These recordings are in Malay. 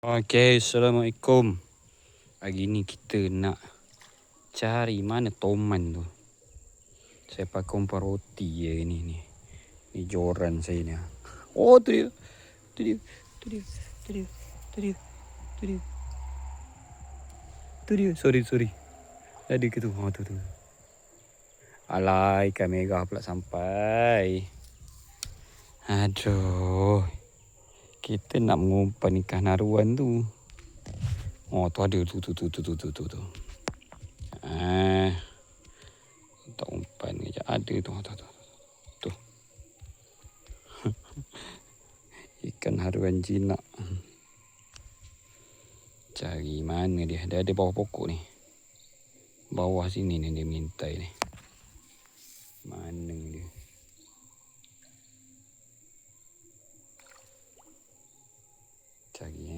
Okay, Assalamualaikum. Hari ni kita nak cari mana toman tu. Saya pakai umpan roti je ni. Ni joran saya ni. Oh, tu dia. Tu dia. Tu dia. Tu dia. Tu dia. Tu dia. Tu dia. Sorry. Ada ke tu? Oh, tu. Alah, ikan merah pula sampai. Aduh. Kita nak mengumpan ikan haruan tu. Oh, tu ada tu. Tak umpan je. Ada tu. Tu. Ikan haruan jinak. Cari mana dia? Dia ada bawah pokok ni. Bawah sini ni dia mintai ni. Mana dia? Cari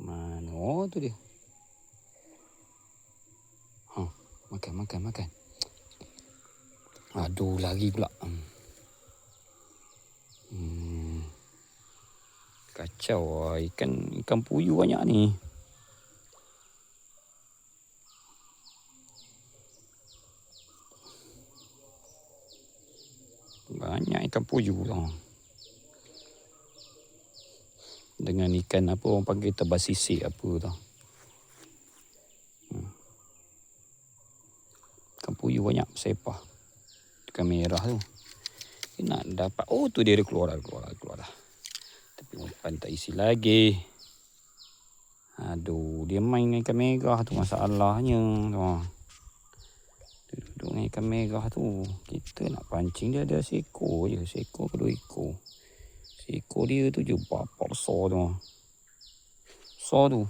mana? Oh, tu dia. Makan. Aduh, lari pula. Kacau lah. Ikan puyuh banyak ni. Banyak ikan puyuh tau. Dengan ikan apa orang panggil tebas sisik apa tau. Ikan puyuh banyak sepah. Ikan merah tu. Dia nak dapat. Oh, tu dia keluar dah. Tapi umpan tak isi lagi. Aduh, dia main dengan ikan merah tu masalahnya tu. Duduk dengan ikan merah tu. Kita nak pancing dia ada seekor je. Seekor ke 2 ekor. Seekor dia tu je bapak besar tu. Besar tu.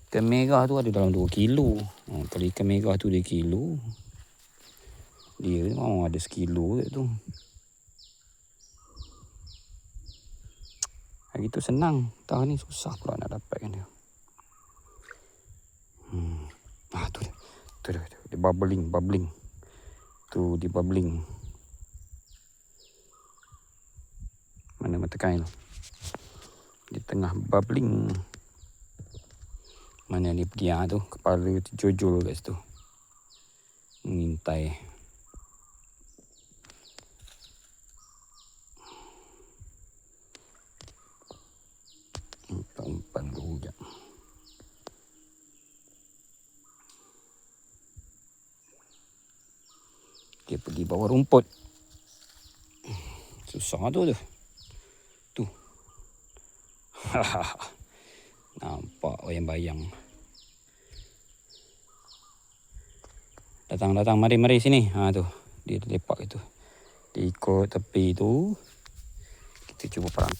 Ikan merah tu ada dalam 2 kilo. Kalau ikan merah tu 2 kilo. Dia memang ada sekilo tu. Hari tu senang. Tahun ni susah pula nak dapatkan dia. Tu dia. Dia bubbling. Tu dia bubbling. Mana mata kain tu? Di tengah bubbling. Mana dia pergi tu? Kepala jojol kat situ. Mengintai. Umpan dulu sekejap. Dia pergi bawah rumput. Susah tu. Tu. Nampak bayang-bayang. Datang. Mari sini. Tu. Dia lepak itu. Dia ikut tepi tu. Kita cuba perang.